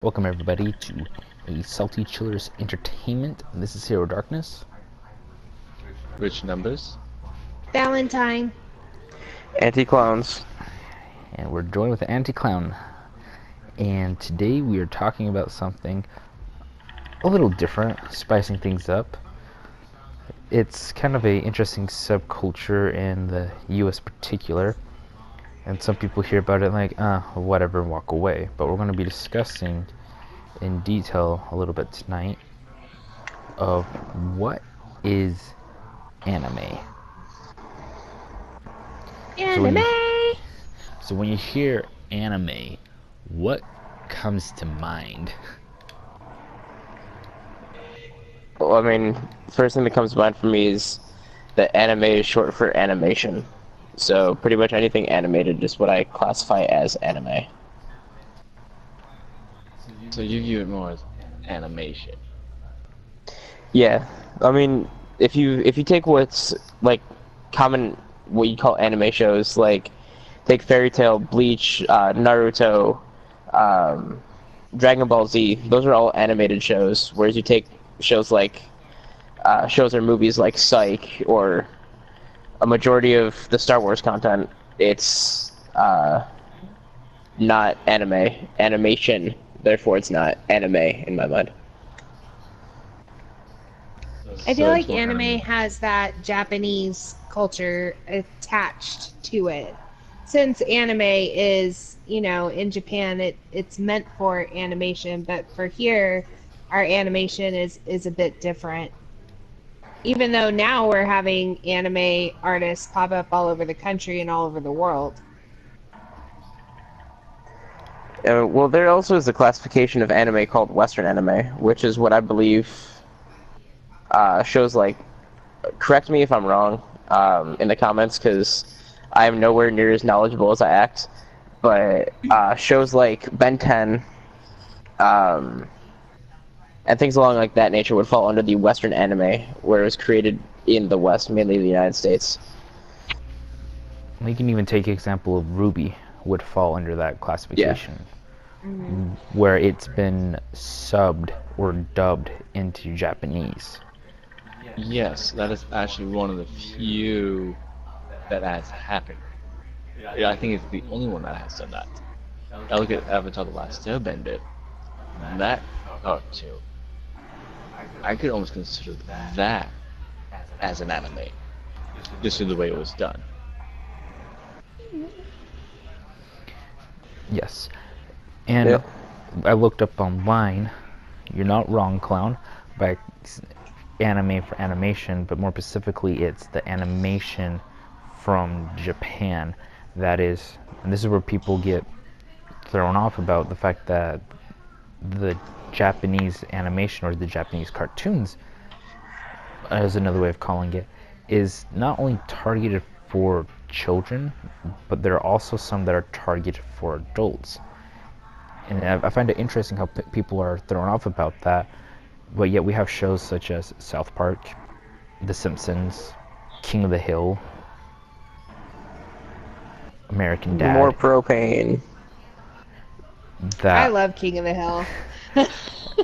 Welcome everybody to a Salty Chillers Entertainment. This is Hero Darkness. Which numbers? Valentine. Anti-clowns. And we're joined with the Anti-Clown. And today we are talking about something a little different, spicing things up. It's kind of a interesting subculture in the US particular. And some people hear about it like, whatever, and walk away. But we're going to be discussing in detail a little bit tonight of what is anime. Anime! So when you hear anime, what comes to mind? Well, I mean, first thing that comes to mind for me is that anime is short for animation. So pretty much anything animated is what I classify as anime. So you view it more as animation. Yeah, I mean, if you take what's like common, what you call anime shows, like take Fairy Tail, Bleach, Naruto, Dragon Ball Z, those are all animated shows. Whereas you take shows like shows or movies like Psych or a majority of the Star Wars content, it's not animation. Therefore, it's not anime in my mind. I feel So like it's more anime has that Japanese culture attached to it. Since anime is, in Japan, it's meant for animation, but for here, our animation is a bit different. Even though now we're having anime artists pop up all over the country and all over the world. Well, there also is a classification of anime called Western anime, which is what I believe shows like. Correct me if I'm wrong in the comments, because I am nowhere near as knowledgeable as I act. But shows like Ben 10 and things along like that nature would fall under the Western anime, where it was created in the West, mainly the United States. We can even take example of Ruby would fall under that classification, where it's been subbed or dubbed into Japanese. Yes, that is actually one of the few that has happened. Yeah, I think it's the only one that has done that. I look at Avatar: The Last Airbender. That cartoon, I could almost consider that as an anime, just in the way it was done. Yes. And Yeah. I looked up online, you're not wrong, Clown, by anime for animation, but more specifically it's the animation from Japan. That is, and this is where people get thrown off about the fact that the Japanese animation or the Japanese cartoons, as another way of calling it, is not only targeted for children, but there are also some that are targeted for adults. And I find it interesting how people are thrown off about that, but yet we have shows such as South Park, The Simpsons, King of the Hill, American Dad. More propane. That I love King of the Hill.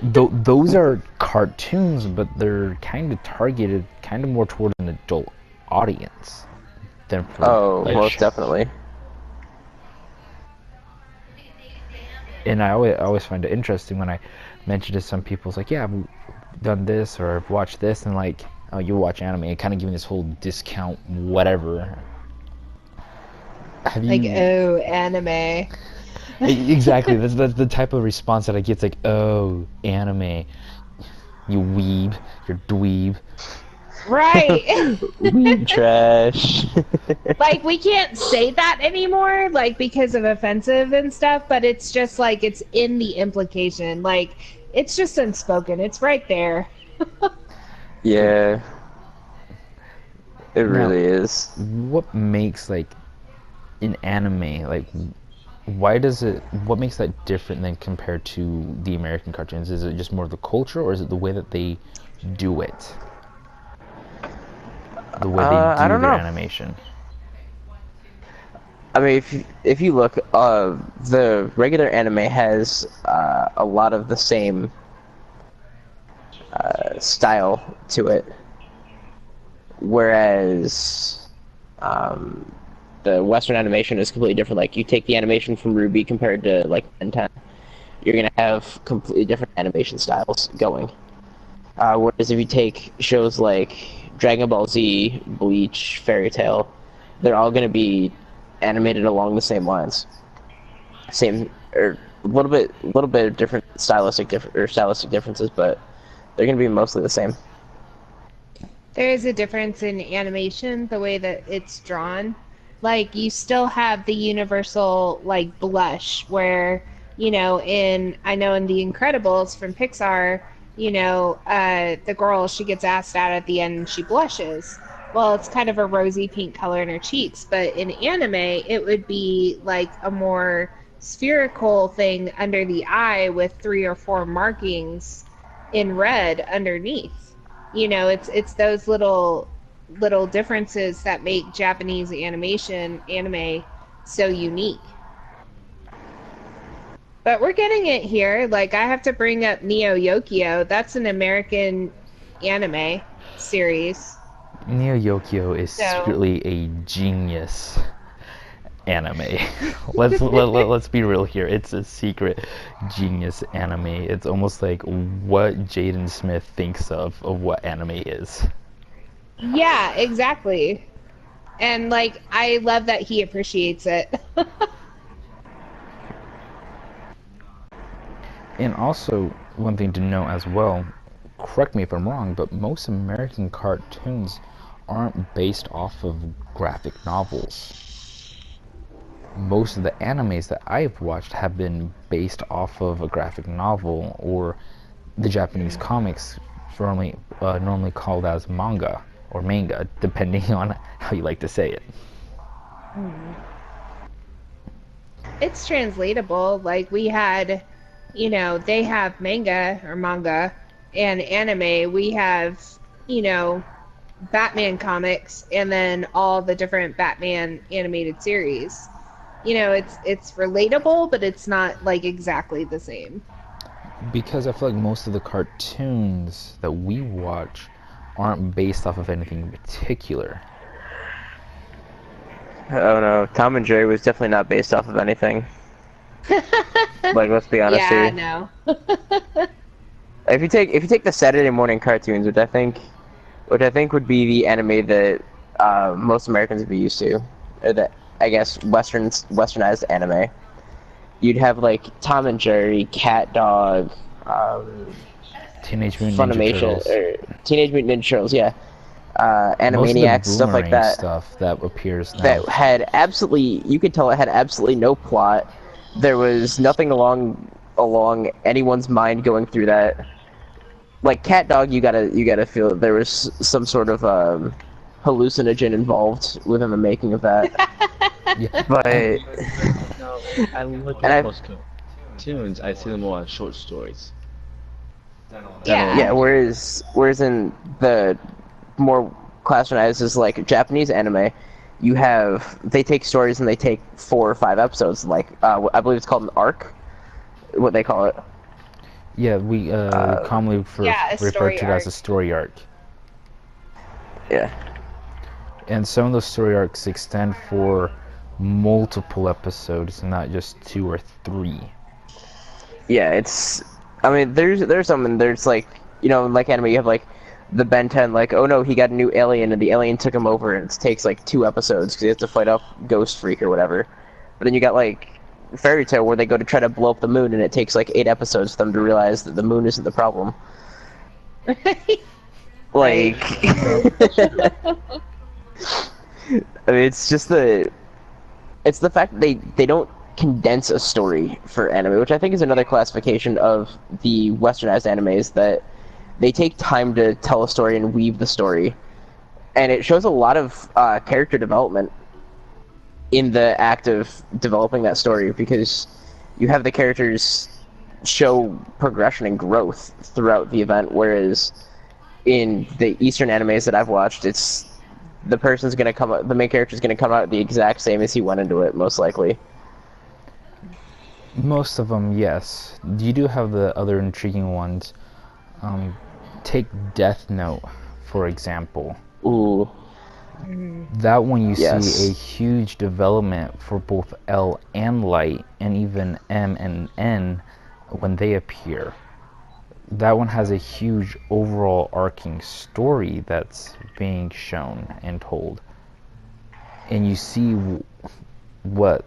those are cartoons, but they're kind of targeted, kind of more toward an adult audience than for. Oh, most definitely. And I always find it interesting when I mention to some people, it's like, yeah, I've done this or I've watched this, and like, oh, you watch anime, and kind of giving this whole discount, whatever. Have you... Like, oh, anime. Exactly. That's the type of response that I get. It's like, oh, anime, you weeb, you're dweeb. Right. Weeb trash. Like, we can't say that anymore, like, because of offensive and stuff, but it's just like, it's in the implication. Like, it's just unspoken. It's right there. Yeah. It really Now, is. what makes like an anime, like, why does it, what makes that different than compared to the American cartoons? Is it just more the culture, or is it the way that they do it? The way they I do don't their know. animation? I mean, if you look, the regular anime has a lot of the same style to it, whereas the Western animation is completely different. Like, you take the animation from Ruby compared to like Ben 10, you're gonna have completely different animation styles going. Whereas if you take shows like Dragon Ball Z, Bleach, Fairy Tail, they're all gonna be animated along the same lines. Same, or a little bit of different stylistic differences, but they're gonna be mostly the same. There is a difference in animation, the way that it's drawn. Like, you still have the universal, like, blush, where, you know, I know in The Incredibles from Pixar, you know, the girl, she gets asked out at the end and she blushes. Well, it's kind of a rosy pink color in her cheeks, but in anime, it would be like a more spherical thing under the eye with 3 or 4 markings in red underneath. You know, it's those little differences that make Japanese anime so unique. But we're getting it here. Like, I have to bring up Neo Yokio. That's an American anime series. Neo Yokio is secretly a genius anime. Let's be real here. It's a secret genius anime. It's almost like what Jaden Smith thinks of what anime is. Yeah, exactly. And like, I love that he appreciates it. And also, one thing to know as well, correct me if I'm wrong, but most American cartoons aren't based off of graphic novels. Most of the animes that I've watched have been based off of a graphic novel or the Japanese comics, normally called as manga or manga, depending on how you like to say it. It's translatable. Like, we had, you know, they have manga, and anime. We have, you know, Batman comics, and then all the different Batman animated series. You know, it's relatable, but it's not like exactly the same. Because I feel like most of the cartoons that we watch aren't based off of anything in particular. Oh no, Tom and Jerry was definitely not based off of anything. Like, let's be honest Yeah, here. no. If you take the Saturday morning cartoons, which I think would be the anime that most Americans would be used to, or that I guess Westernized anime, you'd have like Tom and Jerry, Cat Dog, Teenage Mutant Ninja Funimation, Turtles. or Teenage Mutant Ninja Turtles, yeah, Most of the Animaniacs, stuff like boomerang that. stuff that appears now. That had absolutely, you could tell it had absolutely no plot. There was nothing along anyone's mind going through that. Like Cat Dog, you gotta feel that there was some sort of hallucinogen involved within the making of that. Yeah. But No, I look And at I've- most cartoons, I see them more as short stories. Yeah. yeah, whereas in the more classicized is like Japanese anime, they take stories and they take 4 or 5 episodes. Like I believe it's called an arc, what they call it. Yeah, we commonly Yeah, a refer story to it as arc. a story arc. Yeah. And some of those story arcs extend for multiple episodes, not just 2 or 3. Yeah, it's. I mean, there's some, and there's like, you know, like anime, you have like the Ben 10, like, oh no, he got a new alien, and the alien took him over, and it takes like 2 episodes because he has to fight off Ghost Freak or whatever. But then you got like Fairy Tail, where they go to try to blow up the moon, and it takes like 8 episodes for them to realize that the moon isn't the problem. Like, I mean, it's the fact that they don't condense a story for anime, which I think is another classification of the Westernized animes, that they take time to tell a story and weave the story, and it shows a lot of character development in the act of developing that story, because you have the characters show progression and growth throughout the event, whereas in the Eastern animes that I've watched, the person's gonna come out, the main character's gonna come out the exact same as he went into it, most likely. Most of them, yes. You do have the other intriguing ones. Take Death Note, for example. Ooh. That one you Yes. see a huge development for both L and Light, and even M and N when they appear. That one has a huge overall arcing story that's being shown and told. And you see what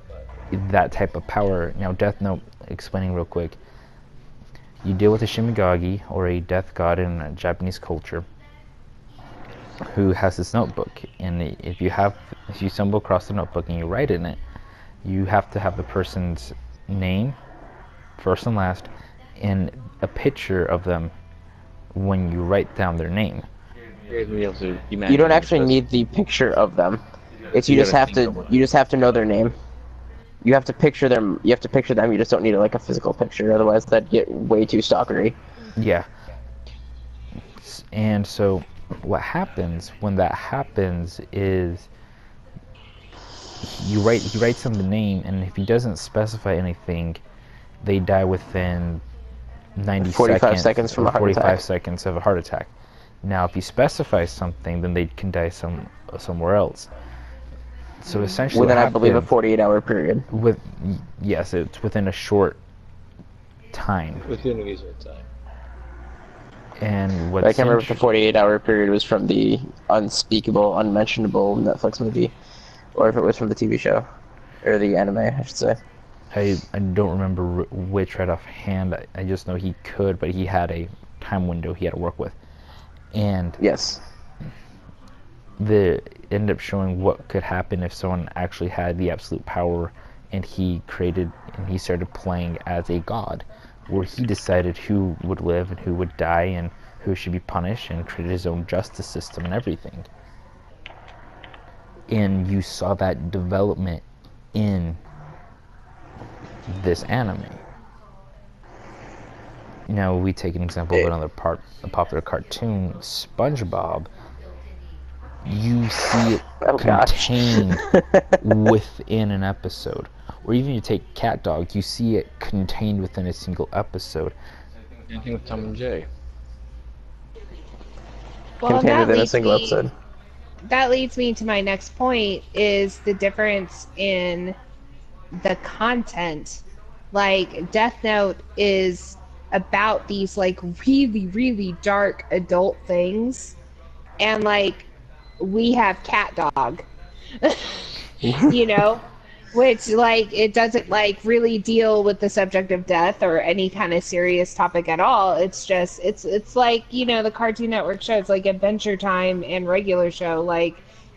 that type of power. Now, Death Note, explaining real quick, you deal with a Shimigami, or a death god in Japanese culture, who has this notebook, and if you stumble across the notebook and you write in it, you have to have the person's name, first and last, and a picture of them when you write down their name. You don't actually need the picture of them. It's you just have to know their name. You have to picture them. You have to picture them. You just don't need like a physical picture. Otherwise, that'd get way too stalkery. Yeah. And so, what happens when that happens is he writes them the name, and if he doesn't specify anything, they die within 90 45 seconds from a heart 45 attack. seconds of a heart attack. Now, if he specifies something, then they can die somewhere else. So essentially, Within, what I believe, a happens 48-hour period. yes, it's within a short time. Within a reasonable time. And But I can't remember if the 48-hour period was from the unspeakable, unmentionable Netflix movie, or if it was from the TV show, or the anime, I should say. I don't remember which right offhand. I just know he could, but he had a time window he had to work with. And Yes. the ended up showing what could happen if someone actually had the absolute power, and he started playing as a god, where he decided who would live and who would die and who should be punished, and created his own justice system and everything. And you saw that development in this anime. Now, we take an example of another a popular cartoon, SpongeBob. You see it contained within an episode. Or even you take Cat Dog, you see it contained within a single episode. Same thing with Tom and Jerry. Well, Contained that within a leads single me. episode. That leads me to my next point: is the difference in the content. Like, Death Note is about these like really, really dark adult things, and like we have Cat Dog, you know, which like it doesn't like really deal with the subject of death or any kind of serious topic at all. It's just it's like, you know, the Cartoon Network shows like Adventure Time and regular show. Like,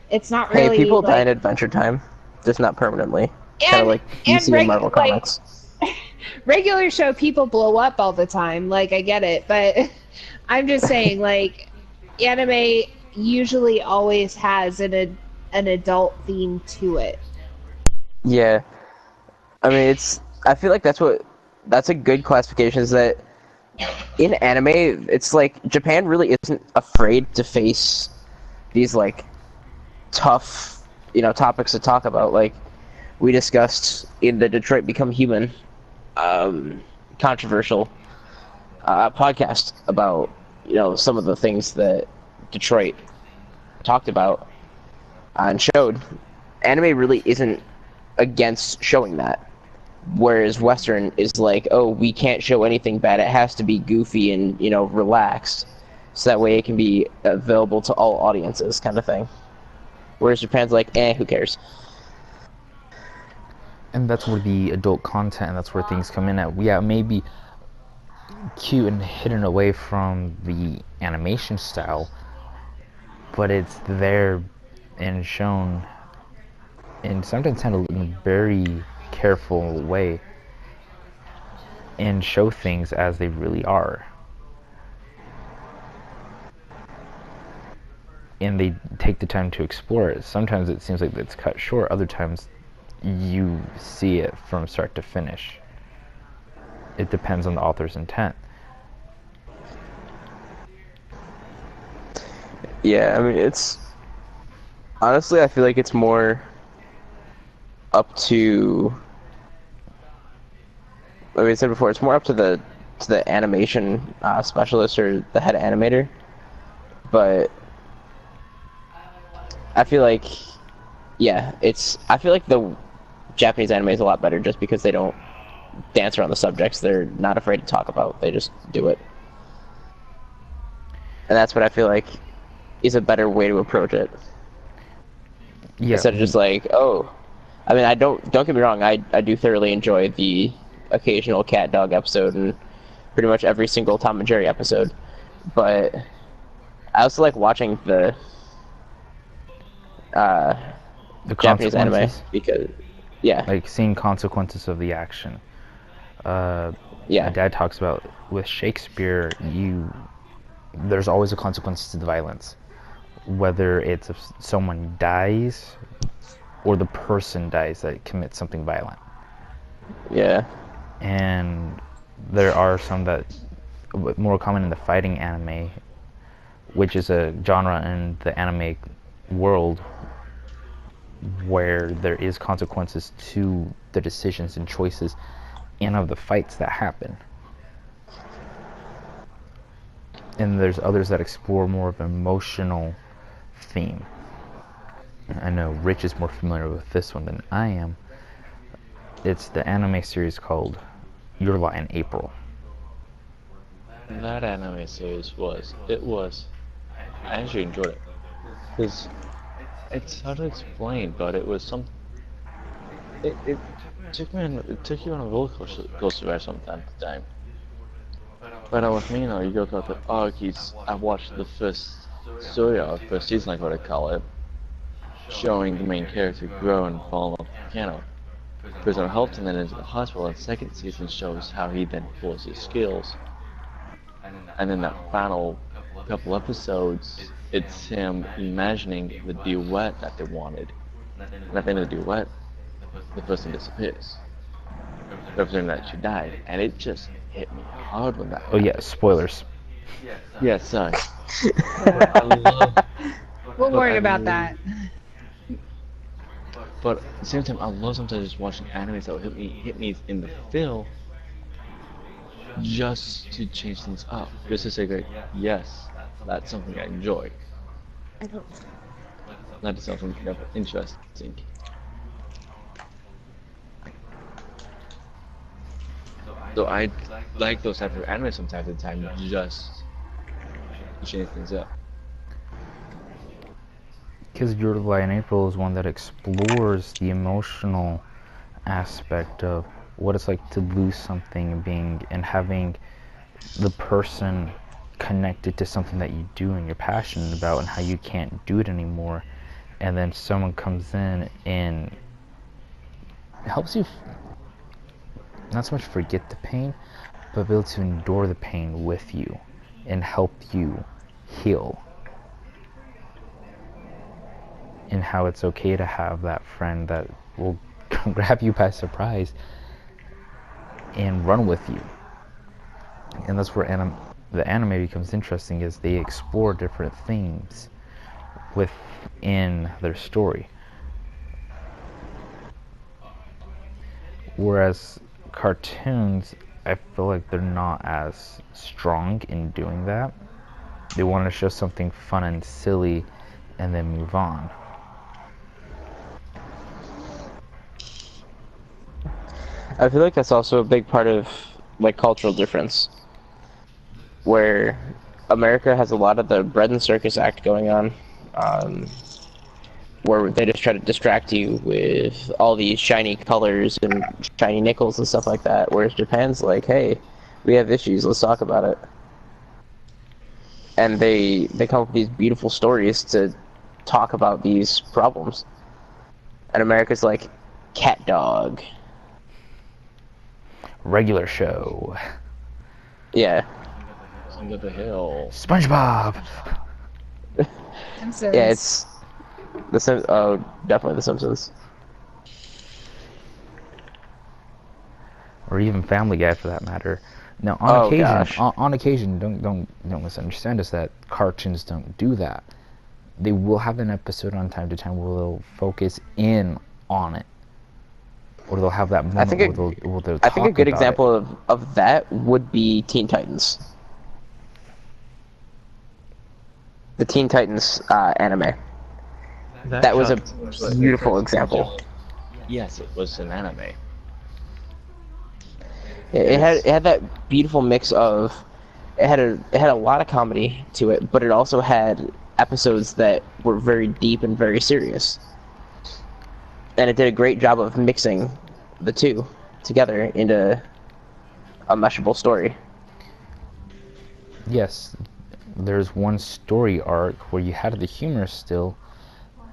it's not Hey, really people die like, in Adventure Time, just not permanently. Kind of like DC and Marvel like, comics. regular show people blow up all the time. Like, I get it, but I'm just saying, like, anime usually always has an adult theme to it. Yeah. I mean, I feel like that's a good classification, is that in anime, it's like Japan really isn't afraid to face these like tough, topics to talk about. Like we discussed in the Detroit Become Human controversial podcast about, some of the things that Detroit talked about and showed. Anime really isn't against showing that, whereas Western is like, oh, we can't show anything bad, it has to be goofy and relaxed, so that way it can be available to all audiences, kind of thing. Whereas Japan's like, who cares? And that's where the adult content, and that's where things come in at. Yeah, maybe cute and hidden away from the animation style, but it's there and shown, and sometimes handled in a very careful way, and show things as they really are. And they take the time to explore it. Sometimes it seems like it's cut short, other times you see it from start to finish. It depends on the author's intent. Yeah, I mean, it's Honestly, I feel like it's more up to, like I said before, it's more up to the animation specialist or the head animator. But I feel like, yeah, I feel like the Japanese anime is a lot better just because they don't dance around the subjects they're not afraid to talk about. They just do it. And that's what I feel like is a better way to approach it. Yeah, Instead of just like, oh, I mean, I don't get me wrong, I do thoroughly enjoy the occasional cat dog episode and pretty much every single Tom and Jerry episode. But I also like watching the the Japanese anime consequences, because, yeah, like seeing consequences of the action. My yeah, dad talks about with Shakespeare, there's always a consequence to the violence, whether it's if someone dies or the person dies that commits something violent. yeah, And there are some that more common in the fighting anime, which is a genre in the anime world where there is consequences to the decisions and choices and of the fights that happen. And there's others that explore more of an emotional theme. I know Rich is more familiar with this one than I am. It's the anime series called Your Lie in April. That anime series I actually enjoyed it. Because it's hard to explain, but it was some. It took you on a coaster ride from time to time. But with me, you go through the arcs. I watched the first story arc, first season, like what I call it, showing the main character grow and fall off the piano. Goes on health and then into the hospital. And the second season shows how he then pulls his skills. And then that final couple episodes, it's him imagining the duet that they wanted. And at the end of the duet, the person disappears, representing that she died. And it just hit me hard when that Oh happened. yeah, spoilers. Yeah, sorry. I love, We'll but worry I about love- that. But at the same time, I love sometimes just watching animes that will hit me in the feel, just to change things up, just to say, like, yes, that's something I enjoy. I don't. That is something interesting. So I like those type of anime from time to time, just to change things up. Because Your Lie in April is one that explores the emotional aspect of what it's like to lose something and having the person connected to something that you do and you're passionate about and how you can't do it anymore, and then someone comes in and helps you not so much forget the pain, but be able to endure the pain with you and help you heal. And how it's okay to have that friend that will grab you by surprise and run with you. And that's where the anime becomes interesting, is they explore different themes within their story. Whereas cartoons, I feel like they're not as strong in doing that. They want to show something fun and silly and then move on. I feel like that's also a big part of like cultural difference, where America has a lot of the bread and circus act going on, where they just try to distract you with all these shiny colors and shiny nickels and stuff like that, whereas Japan's like, hey, we have issues, let's talk about it. And they come up with these beautiful stories to talk about these problems. And America's like, cat dog. Regular show. Yeah. Under the hill. SpongeBob. Simpsons. Yeah, it's oh, definitely The Simpsons. Or even Family Guy for that matter. Now, Oh, occasion, gosh. on occasion, don't misunderstand us that cartoons don't do that. they will have an episode on time to time where they'll focus in on it, or they'll have that I moment think where they'll I think a talk good about it. example of that would be Teen Titans. The Teen Titans anime. That was a beautiful example. Yes, it was an anime. It had that beautiful mix of it had a lot of comedy to it, but it also had episodes that were very deep and very serious. And it did a great job of mixing the two together into a meshable story. Yes, there's one story arc where you had the humor still,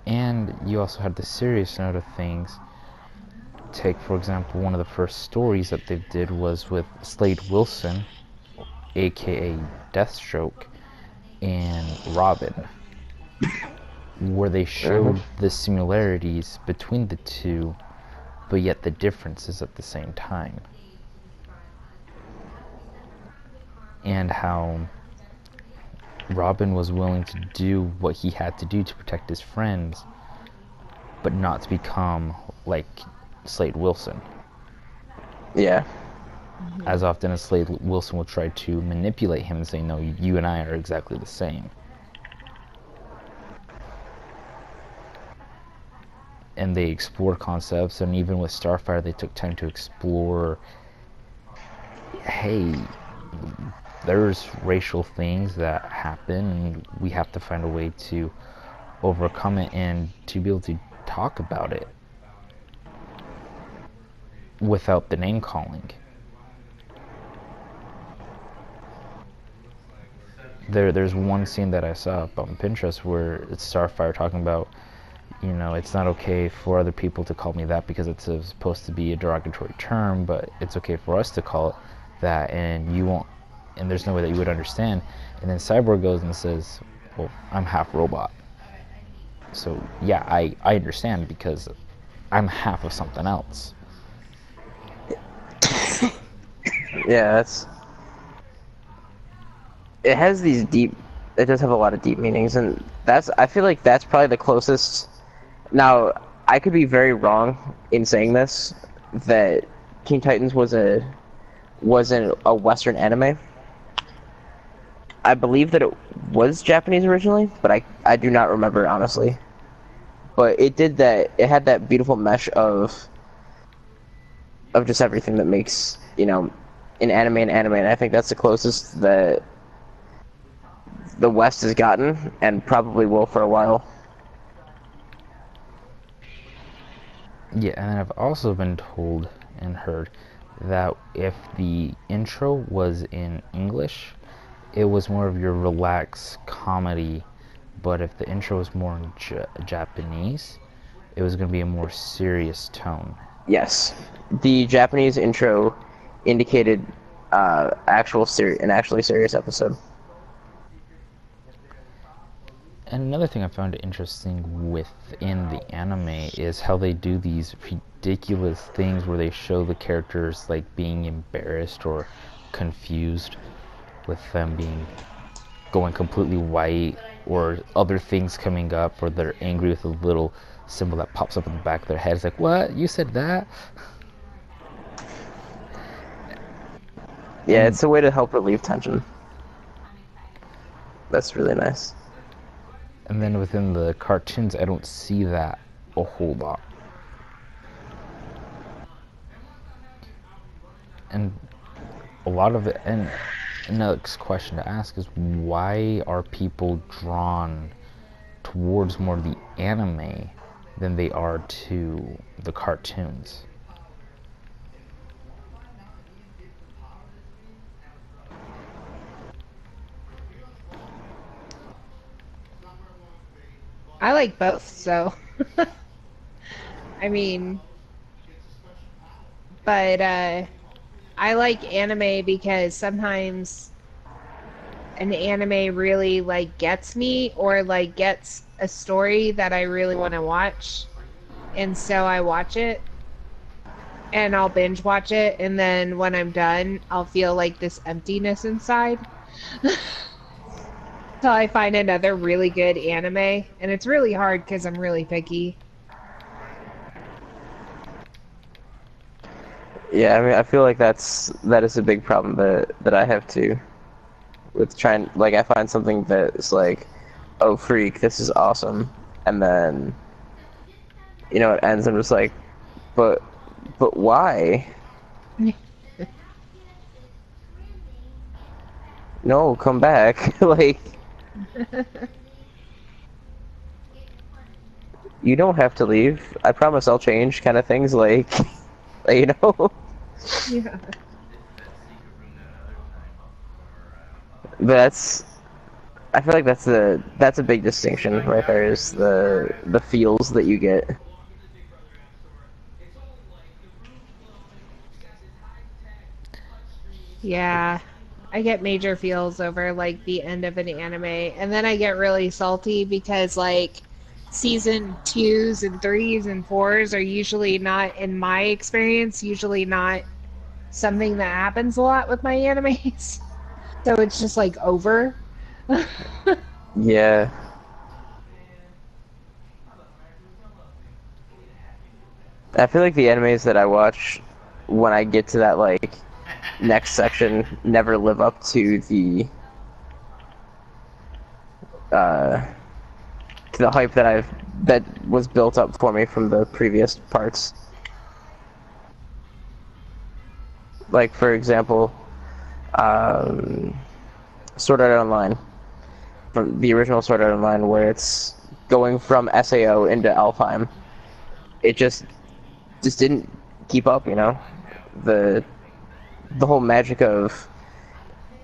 and you also had the serious note of things. Take, for example, one of the first stories that they did was with Slade Wilson, aka Deathstroke, and Robin, where they showed the similarities between the two, but yet the differences at the same time. And how Robin was willing to do what he had to do to protect his friends, but not to become like Slade Wilson. Yeah. As often as Slade Wilson will try to manipulate him and say, no, you and I are exactly the same. And they explore concepts, and even with Starfire, they took time to explore, hey, there's racial things that happen, and we have to find a way to overcome it and to be able to talk about it without the name calling. There's one scene that I saw up on Pinterest where it's Starfire talking about, you know, it's not okay for other people to call me that because it's supposed to be a derogatory term, but it's okay for us to call it that, and you won't, and there's no way that you would understand. And then Cyborg goes and says, well, I'm half robot. So yeah, I understand because I'm half of something else. Yeah, it has these deep, it does have a lot of deep meanings, and I feel like that's probably the closest. Now, I could be very wrong in saying this, that Teen Titans wasn't a Western anime. I believe that it was Japanese originally, but I do not remember, honestly. But it had that beautiful mesh of just everything that makes, an anime, and I think that's the closest that the West has gotten, and probably will for a while. Yeah, and I've also been told and heard that if the intro was in English, it was more of your relaxed comedy, but if the intro was more in Japanese, it was going to be a more serious tone. Yes, the Japanese intro indicated an actually serious episode. And another thing I found interesting within the anime is how they do these ridiculous things where they show the characters like being embarrassed or confused, with them going completely white, or other things coming up, or they're angry with a little symbol that pops up in the back of their head. It's like, what? You said that? Yeah, it's a way to help relieve tension. That's really nice. And then within the cartoons, I don't see that a whole lot. And a lot of it, and next question to ask is, why are people drawn towards more of the anime than they are to the cartoons? I like both, so I mean, but I like anime because sometimes an anime really like gets me, or like gets a story that I really want to watch, and so I watch it and I'll binge watch it, and then when I'm done I'll feel like this emptiness inside. till I find another really good anime, and it's really hard because I'm really picky. Yeah, I mean, I feel like that is a big problem that I have too, with trying. Like, I find something that's like, oh freak, this is awesome, and then it ends. I'm just like, but but why? No, come back. Like, you don't have to leave. I promise I'll change. Kind of things like, you know. Yeah. That's I feel like that's a big distinction right there, is the feels that you get. Yeah. I get major feels over like the end of an anime, and then I get really salty because like season twos and threes and fours are usually not, in my experience, usually not something that happens a lot with my animes. So it's just like over. Yeah. I feel like the animes that I watch when I get to that like next section never live up uh to the hype that was built up for me from the previous parts. Like, for example, um, Sword Art Online, from the original Sword Art Online, where it's going from SAO into Alfheim. It just didn't keep up, the the whole magic of,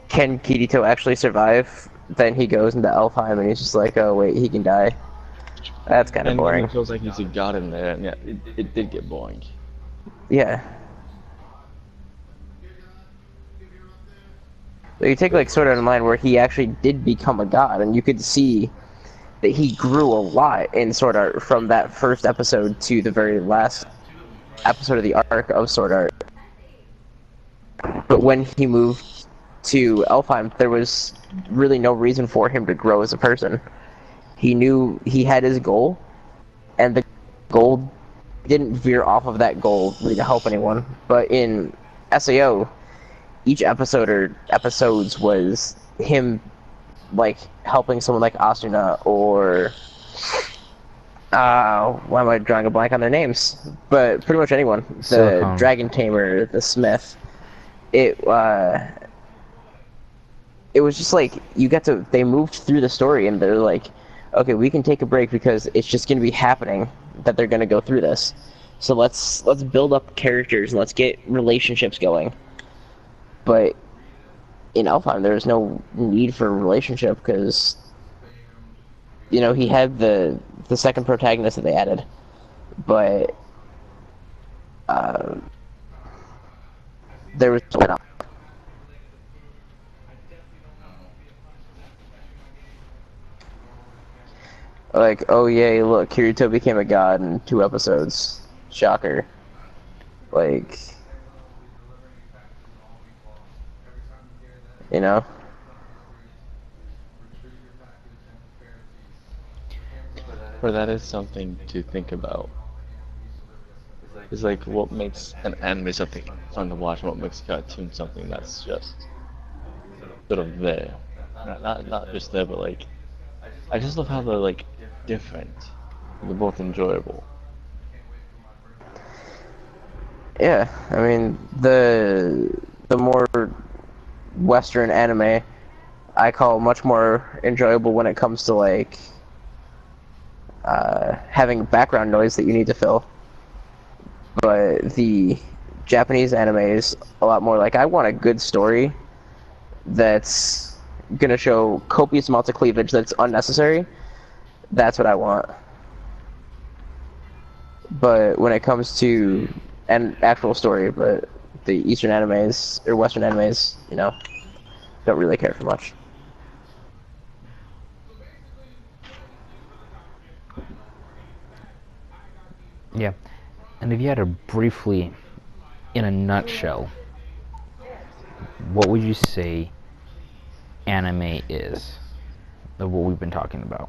can Kirito actually survive? Then he goes into Elfheim and he's just like, oh wait, he can die. That's kind of And then he boring. feels like he's a god in there, and yeah, it did get boring. Yeah. So you take like Sword Art Online, where he actually did become a god, and you could see that he grew a lot in Sword Art from that first episode to the very last episode of the arc of Sword Art. But when he moved to Elfheim, there was really no reason for him to grow as a person. He knew he had his goal, and the goal didn't veer off of that goal really to help anyone. But in SAO, each episode or episodes was him like helping someone like Asuna, or why am I drawing a blank on their names? But pretty much anyone. The Silicone. Dragon Tamer, the Smith. It it was just like they moved through the story, and they're like, okay, we can take a break because it's just going to be happening that they're going to go through this. So let's build up characters and let's get relationships going. But in Alfheim, there's no need for a relationship because he had the second protagonist that they added, but uh, there was no. Like, oh yay, look, Kirito became a god in 2 episodes. Shocker. Like, you know? But that is something to think about. It's like what makes an anime something fun to watch, and what makes a cartoon something that's just sort of there. Not just there, but like I just love how they're like different. They're both enjoyable. Yeah, I mean, the more Western anime I call much more enjoyable when it comes to like having background noise that you need to fill. But the Japanese anime is a lot more like, I want a good story that's gonna show copious amounts of cleavage that's unnecessary. That's what I want. But when it comes to an actual story, but the Eastern animes or Western animes, don't really care for much. Yeah. And if you had to briefly, in a nutshell, what would you say anime is? of what we've been talking about.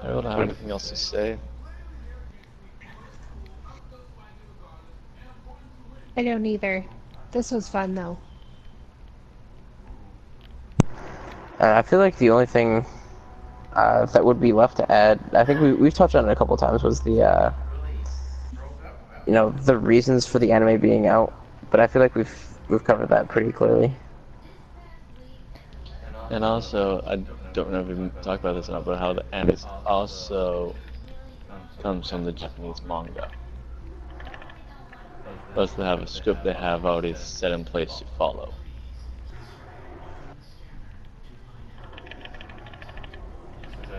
I don't have anything else to say. I don't either. This was fun though. I feel like the only thing that would be left to add, I think we've touched on it a couple times, was the the reasons for the anime being out. But I feel like we've covered that pretty clearly. And also, I don't know if we talked about this or not, but how the anime also comes from the Japanese manga. Plus, they have a script they have already set in place to follow.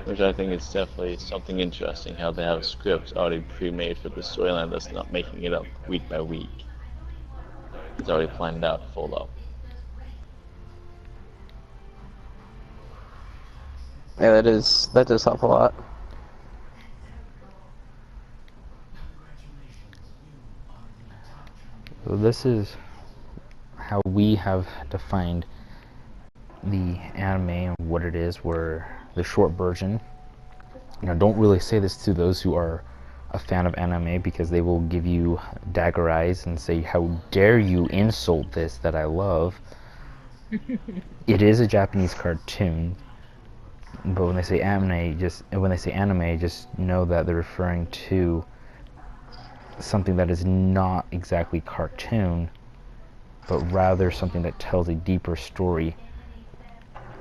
Which I think is definitely something interesting, how they have a script already pre-made for the storyline that's not making it up week by week. It's already planned out full up. Yeah, that does help a lot. So this is how we have defined the anime and what it is, where the short version. Don't really say this to those who are a fan of anime, because they will give you dagger eyes and say, how dare you insult this that I love. It is a Japanese cartoon, but when they say anime, just know that they're referring to something that is not exactly cartoon, but rather something that tells a deeper story.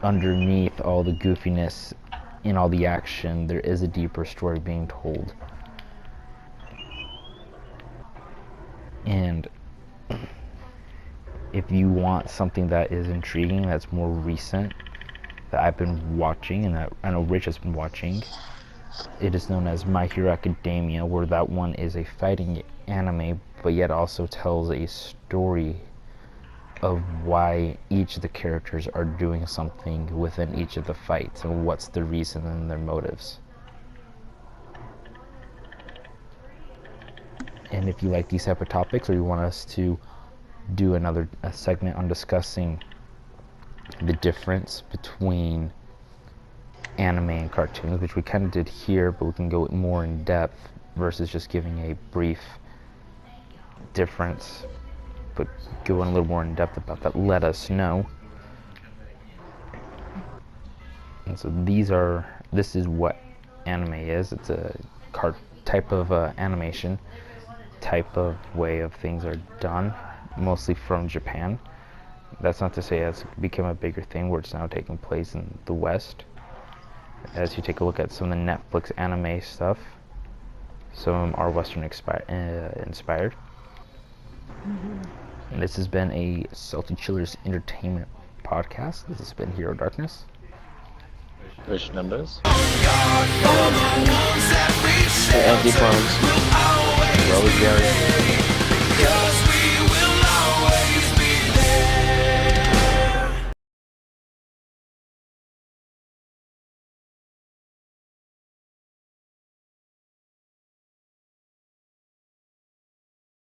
Underneath all the goofiness in all the action, there is a deeper story being told. And if you want something that is intriguing, that's more recent, that I've been watching, and that I know Rich has been watching, it is known as My Hero Academia, where that one is a fighting anime, but yet also tells a story of why each of the characters are doing something within each of the fights, and what's the reason and their motives. And if you like these type of topics, or you want us to do a segment on discussing the difference between anime and cartoons, which we kind of did here, but we can go more in depth versus just giving a brief difference, but go in a little more in depth about that, let us know. And so this is what anime is. It's a type of animation, type of way of things are done, mostly from Japan. That's not to say it's become a bigger thing where it's now taking place in the West. As you take a look at some of the Netflix anime stuff, some of them are Western inspired. And this has been a SaltyChillersEntertainment podcast. This has been Hero Darkness. Which numbers? And Deep Bones. Well, Gary.